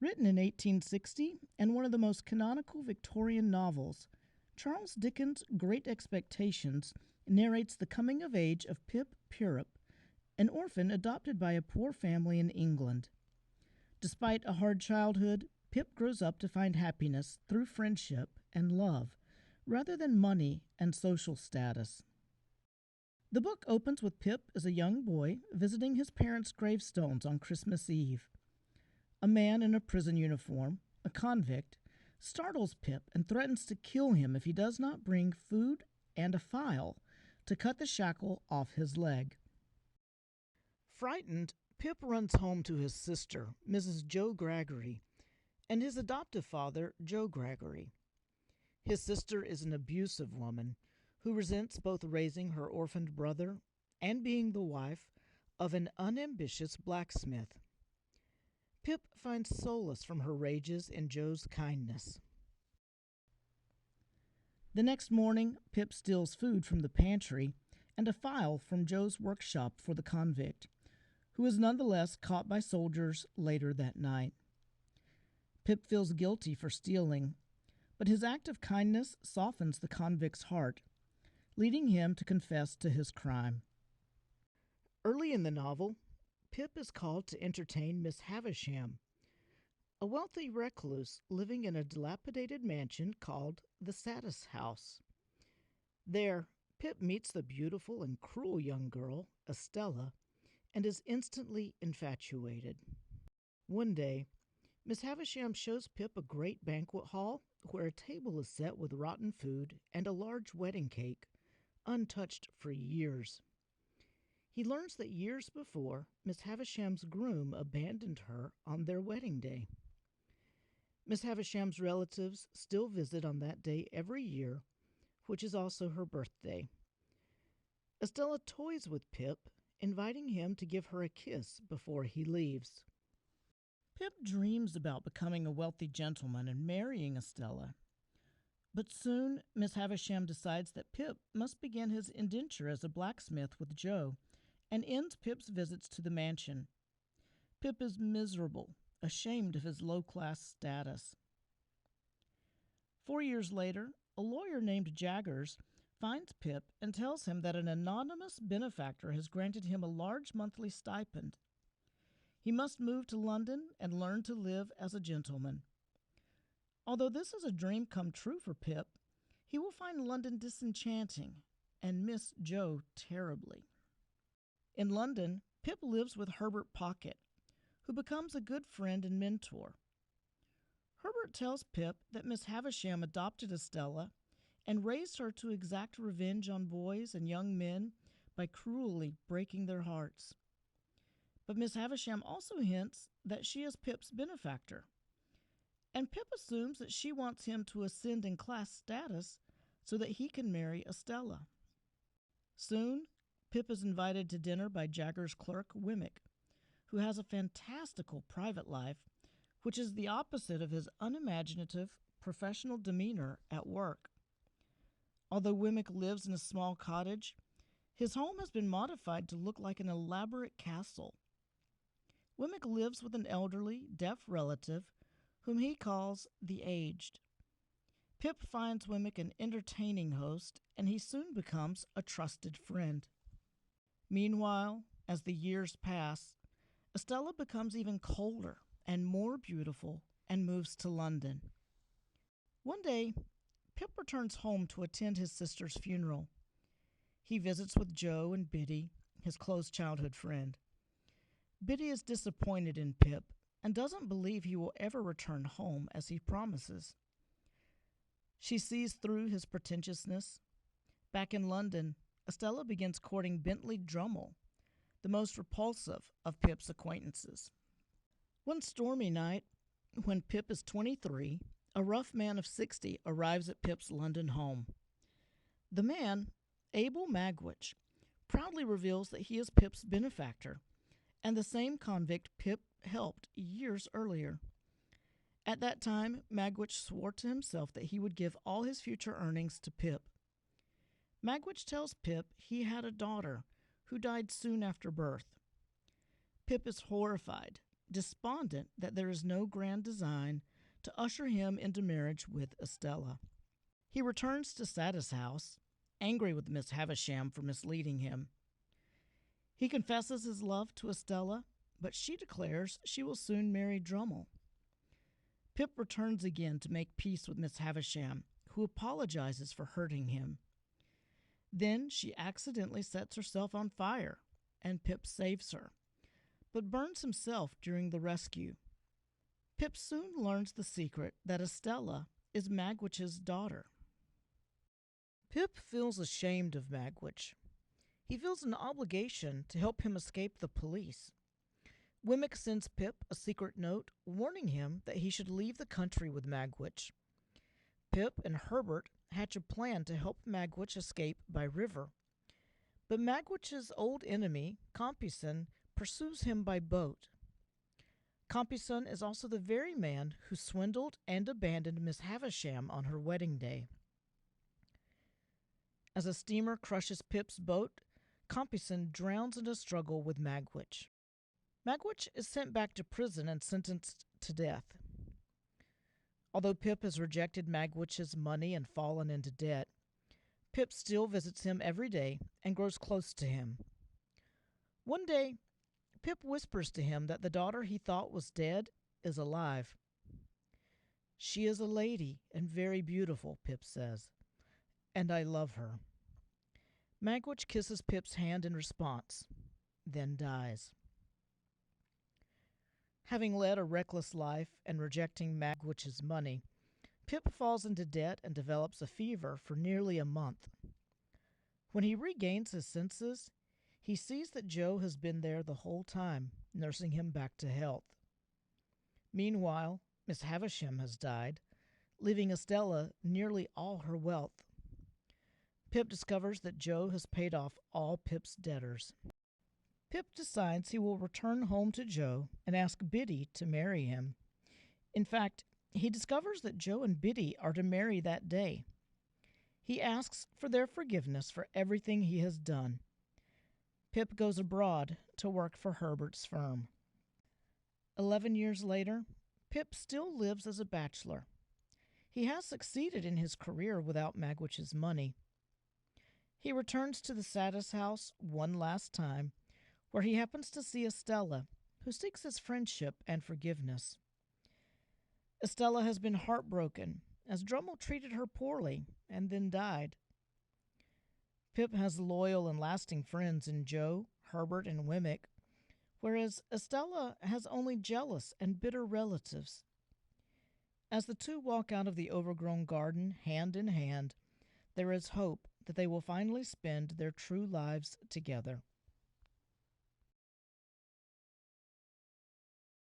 Written in 1860 and one of the most canonical Victorian novels, Charles Dickens' Great Expectations narrates the coming of age of Pip Pirrip, an orphan adopted by a poor family in England. Despite a hard childhood, Pip grows up to find happiness through friendship and love, rather than money and social status. The book opens with Pip as a young boy visiting his parents' gravestones on Christmas Eve. A man in a prison uniform, a convict, startles Pip and threatens to kill him if he does not bring food and a file to cut the shackle off his leg. Frightened, Pip runs home to his sister, Mrs. Joe Gragery, and his adoptive father, Joe Gragery. His sister is an abusive woman who resents both raising her orphaned brother and being the wife of an unambitious blacksmith. Pip finds solace from her rages in Joe's kindness. The next morning, Pip steals food from the pantry and a file from Joe's workshop for the convict, who is nonetheless caught by soldiers later that night. Pip feels guilty for stealing, but his act of kindness softens the convict's heart, leading him to confess to his crime. Early in the novel, Pip is called to entertain Miss Havisham, a wealthy recluse living in a dilapidated mansion called the Saddest House. There, Pip meets the beautiful and cruel young girl, Estella, and is instantly infatuated. One day, Miss Havisham shows Pip a great banquet hall where a table is set with rotten food and a large wedding cake, untouched for years. He learns that years before, Miss Havisham's groom abandoned her on their wedding day. Miss Havisham's relatives still visit on that day every year, which is also her birthday. Estella toys with Pip, inviting him to give her a kiss before he leaves. Pip dreams about becoming a wealthy gentleman and marrying Estella. But soon, Miss Havisham decides that Pip must begin his indenture as a blacksmith with Joe and ends Pip's visits to the mansion. Pip is miserable, ashamed of his low-class status. 4 years later, a lawyer named Jaggers finds Pip and tells him that an anonymous benefactor has granted him a large monthly stipend. He must move to London and learn to live as a gentleman. Although this is a dream come true for Pip, he will find London disenchanting and miss Joe terribly. In London, Pip lives with Herbert Pocket, who becomes a good friend and mentor. Herbert tells Pip that Miss Havisham adopted Estella and raised her to exact revenge on boys and young men by cruelly breaking their hearts. But Miss Havisham also hints that she is Pip's benefactor, and Pip assumes that she wants him to ascend in class status so that he can marry Estella. Soon, Pip is invited to dinner by Jagger's clerk, Wemmick, who has a fantastical private life, which is the opposite of his unimaginative professional demeanor at work. Although Wemmick lives in a small cottage, his home has been modified to look like an elaborate castle. Wemmick lives with an elderly, deaf relative whom he calls the Aged. Pip finds Wemmick an entertaining host, and he soon becomes a trusted friend. Meanwhile, as the years pass, Estella becomes even colder and more beautiful and moves to London. One day, Pip returns home to attend his sister's funeral. He visits with Joe and Biddy, his close childhood friend. Biddy is disappointed in Pip and doesn't believe he will ever return home as he promises. She sees through his pretentiousness. Back in London, Estella begins courting Bentley Drummle, the most repulsive of Pip's acquaintances. One stormy night, when Pip is 23, a rough man of 60 arrives at Pip's London home. The man, Abel Magwitch, proudly reveals that he is Pip's benefactor and the same convict Pip helped years earlier. At that time, Magwitch swore to himself that he would give all his future earnings to Pip. Magwitch tells Pip he had a daughter who died soon after birth. Pip is horrified despondent that there is no grand design to usher him into marriage with Estella. He returns to Satis' house, angry with Miss Havisham for misleading him. He confesses his love to Estella, but she declares she will soon marry Drummle. Pip returns again to make peace with Miss Havisham, who apologizes for hurting him. Then she accidentally sets herself on fire, and Pip saves her, but burns himself during the rescue. Pip soon learns the secret that Estella is Magwitch's daughter. Pip feels ashamed of Magwitch. He feels an obligation to help him escape the police. Wemmick sends Pip a secret note warning him that he should leave the country with Magwitch. Pip and Herbert hatch a plan to help Magwitch escape by river. But Magwitch's old enemy, Compeyson, pursues him by boat. Compeyson is also the very man who swindled and abandoned Miss Havisham on her wedding day. As a steamer crushes Pip's boat, Compeyson drowns in a struggle with Magwitch. Magwitch is sent back to prison and sentenced to death. Although Pip has rejected Magwitch's money and fallen into debt, Pip still visits him every day and grows close to him. One day, Pip whispers to him that the daughter he thought was dead is alive. "She is a lady and very beautiful," Pip says, "and I love her." Magwitch kisses Pip's hand in response, then dies. Having led a reckless life and rejecting Magwitch's money, Pip falls into debt and develops a fever for nearly a month. When he regains his senses, he sees that Joe has been there the whole time, nursing him back to health. Meanwhile, Miss Havisham has died, leaving Estella nearly all her wealth. Pip discovers that Joe has paid off all Pip's debtors. Pip decides he will return home to Joe and ask Biddy to marry him. In fact, he discovers that Joe and Biddy are to marry that day. He asks for their forgiveness for everything he has done. Pip goes abroad to work for Herbert's firm. 11 years later, Pip still lives as a bachelor. He has succeeded in his career without Magwitch's money. He returns to the Satis house one last time, where he happens to see Estella, who seeks his friendship and forgiveness. Estella has been heartbroken, as Drummle treated her poorly and then died. Pip has loyal and lasting friends in Joe, Herbert, and Wemmick, whereas Estella has only jealous and bitter relatives. As the two walk out of the overgrown garden hand in hand, there is hope that they will finally spend their true lives together.